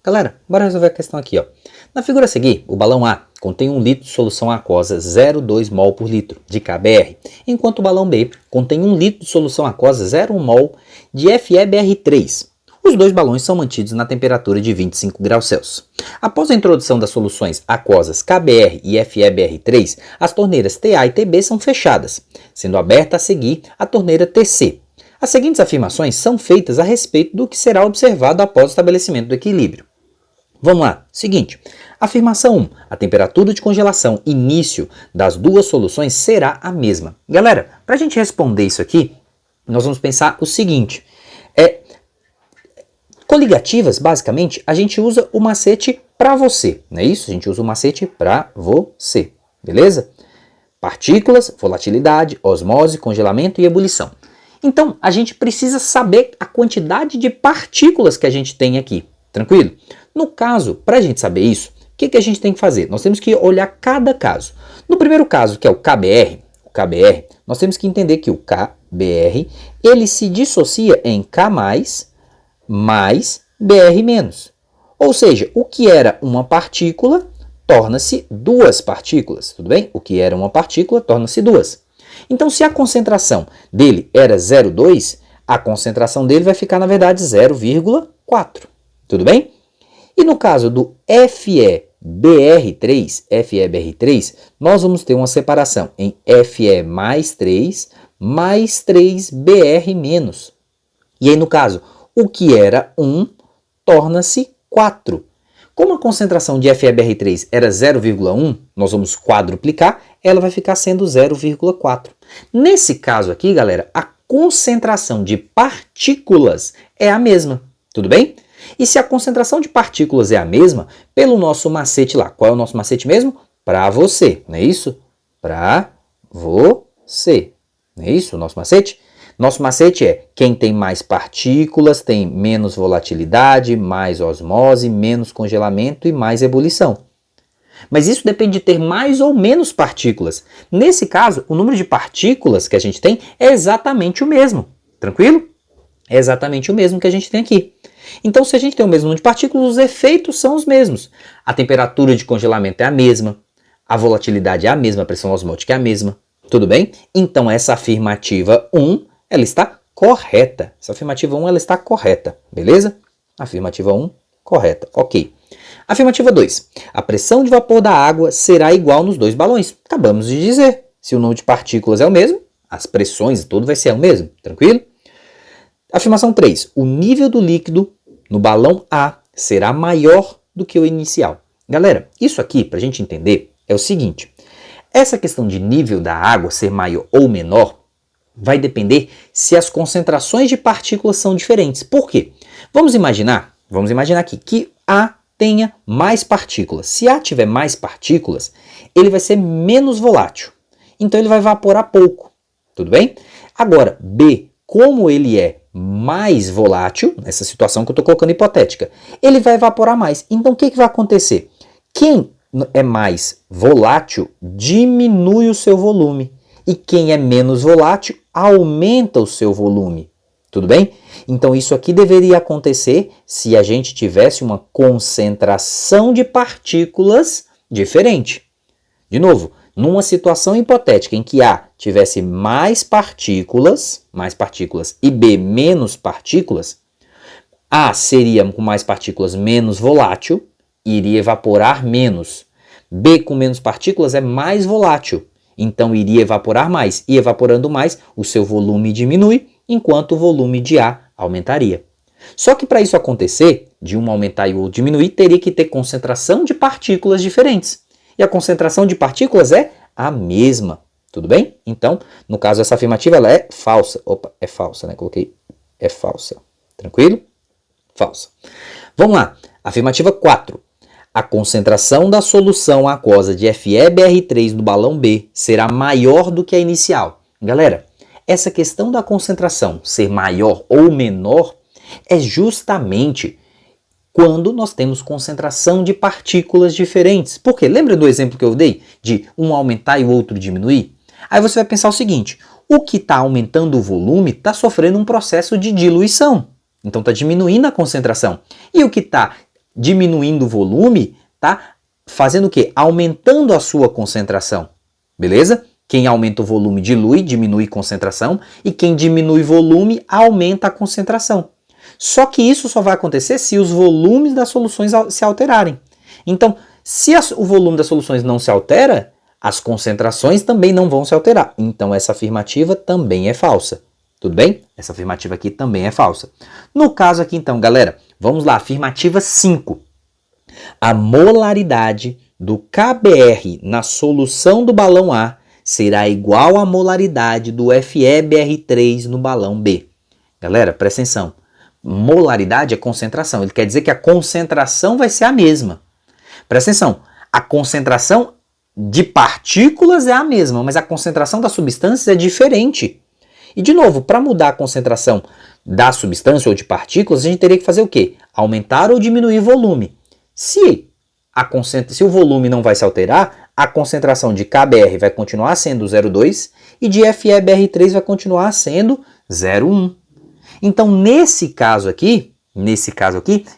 Galera, bora resolver a questão aqui, ó. Na figura a seguir, o balão A contém 1 litro de solução aquosa 0,2 mol por litro de KBr, enquanto o balão B contém 1 litro de solução aquosa 0,1 mol de FeBr3. Os dois balões são mantidos na temperatura de 25 graus Celsius. Após a introdução das soluções aquosas KBr e FeBr3, as torneiras TA e TB são fechadas, sendo aberta a seguir a torneira TC. As seguintes afirmações são feitas a respeito do que será observado após o estabelecimento do equilíbrio. Vamos lá, seguinte, afirmação 1, a temperatura de congelação início das duas soluções será a mesma. Galera, para a gente responder isso aqui, nós vamos pensar o seguinte, coligativas, basicamente, a gente usa o macete para você, não é isso? A gente usa o macete para você, beleza? Partículas, volatilidade, osmose, congelamento e ebulição. Então, a gente precisa saber a quantidade de partículas que a gente tem aqui, tranquilo? No caso, para a gente saber isso, o que a gente tem que fazer? Nós temos que olhar cada caso. No primeiro caso, que é o KBr, nós temos que entender que o KBr, ele se dissocia em K+, mais Br-. Ou seja, o que era uma partícula torna-se duas partículas, tudo bem? O que era uma partícula torna-se duas. Então, se a concentração dele era 0,2, a concentração dele vai ficar, na verdade, 0,4, tudo bem? E no caso do FeBr3, nós vamos ter uma separação em Fe mais 3 3Br-. E aí, no caso, o que era 1 torna-se 4. Como a concentração de FeBr3 era 0,1, nós vamos quadruplicar, ela vai ficar sendo 0,4. Nesse caso aqui, galera, a concentração de partículas é a mesma, tudo bem? E se a concentração de partículas é a mesma, pelo nosso macete lá, qual é o nosso macete mesmo? Para você, não é isso? Para você, não é isso o nosso macete? Nosso macete é quem tem mais partículas tem menos volatilidade, mais osmose, menos congelamento e mais ebulição. Mas isso depende de ter mais ou menos partículas. Nesse caso, o número de partículas que a gente tem é exatamente o mesmo, tranquilo? É exatamente o mesmo que a gente tem aqui. Então, se a gente tem o mesmo número de partículas, os efeitos são os mesmos. A temperatura de congelamento é a mesma, a volatilidade é a mesma, a pressão osmótica é a mesma, tudo bem? Então, essa afirmativa 1, ela está correta. Essa afirmativa 1, ela está correta, beleza? Afirmativa 1, correta, ok. Afirmativa 2, a pressão de vapor da água será igual nos dois balões. Acabamos de dizer, se o número de partículas é o mesmo, as pressões e tudo vai ser o mesmo, tranquilo? Afirmação 3, o nível do líquido no balão A será maior do que o inicial. Galera, isso aqui, para a gente entender, é o seguinte, essa questão de nível da água ser maior ou menor vai depender se as concentrações de partículas são diferentes. Por quê? Vamos imaginar aqui que A tenha mais partículas. Se A tiver mais partículas, ele vai ser menos volátil. Então ele vai evaporar pouco, tudo bem? Agora, B, como ele é mais volátil, nessa situação que eu estou colocando hipotética, ele vai evaporar mais. Então o que vai acontecer? Quem é mais volátil diminui o seu volume. E quem é menos volátil aumenta o seu volume. Tudo bem? Então isso aqui deveria acontecer se a gente tivesse uma concentração de partículas diferente. De novo, numa situação hipotética em que A tivesse mais partículas e B menos partículas, A seria com mais partículas menos volátil e iria evaporar menos. B com menos partículas é mais volátil. Então iria evaporar mais, e evaporando mais, o seu volume diminui, enquanto o volume de A aumentaria. Só que para isso acontecer, de um aumentar e o outro diminuir, teria que ter concentração de partículas diferentes. E a concentração de partículas é a mesma, tudo bem? Então, no caso, essa afirmativa ela é falsa. Opa, é falsa, né? Coloquei, é falsa. Tranquilo? Falsa. Vamos lá. Afirmativa 4. A concentração da solução aquosa de FeBr3 no balão B será maior do que a inicial. Galera, essa questão da concentração ser maior ou menor é justamente quando nós temos concentração de partículas diferentes. Por quê? Lembra do exemplo que eu dei de um aumentar e o outro diminuir? Aí você vai pensar o seguinte, o que está aumentando o volume está sofrendo um processo de diluição. Então está diminuindo a concentração. E o que está diminuindo o volume, tá fazendo o quê? Aumentando a sua concentração, beleza? Quem aumenta o volume dilui, diminui concentração, e quem diminui volume aumenta a concentração. Só que isso só vai acontecer se os volumes das soluções se alterarem. Então, se o volume das soluções não se altera, as concentrações também não vão se alterar. Então, essa afirmativa também é falsa. Tudo bem? Essa afirmativa aqui também é falsa. No caso aqui, então, galera, vamos lá, afirmativa 5. A molaridade do KBr na solução do balão A será igual à molaridade do FeBr3 no balão B. Galera, presta atenção. Molaridade é concentração. Ele quer dizer que a concentração vai ser a mesma. Presta atenção. A concentração de partículas é a mesma, mas a concentração das substâncias é diferente. E, de novo, para mudar a concentração da substância ou de partículas, a gente teria que fazer o quê? Aumentar ou diminuir o volume. Se o volume não vai se alterar, a concentração de KBr vai continuar sendo 0,2 e de FeBr3 vai continuar sendo 0,1. Então, nesse caso aqui, o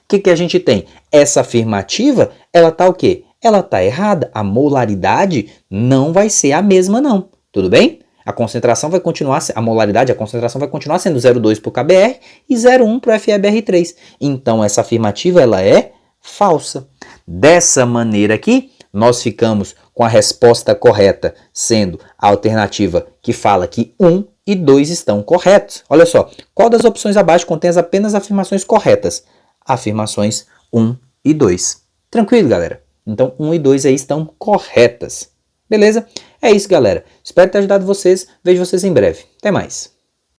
que a gente tem? Essa afirmativa, ela está o quê? Ela está errada. A molaridade não vai ser a mesma, não. Tudo bem? A concentração vai continuar, a concentração vai continuar sendo 0,2 para o KBr e 0,1 para o FeBr3. Então, essa afirmativa, ela é falsa. Dessa maneira aqui, nós ficamos com a resposta correta sendo a alternativa que fala que 1 e 2 estão corretos. Olha só, qual das opções abaixo contém apenas afirmações corretas? Afirmações 1 e 2. Tranquilo, galera? Então, 1 e 2 aí estão corretas. Beleza? É isso, galera. Espero ter ajudado vocês. Vejo vocês em breve. Até mais.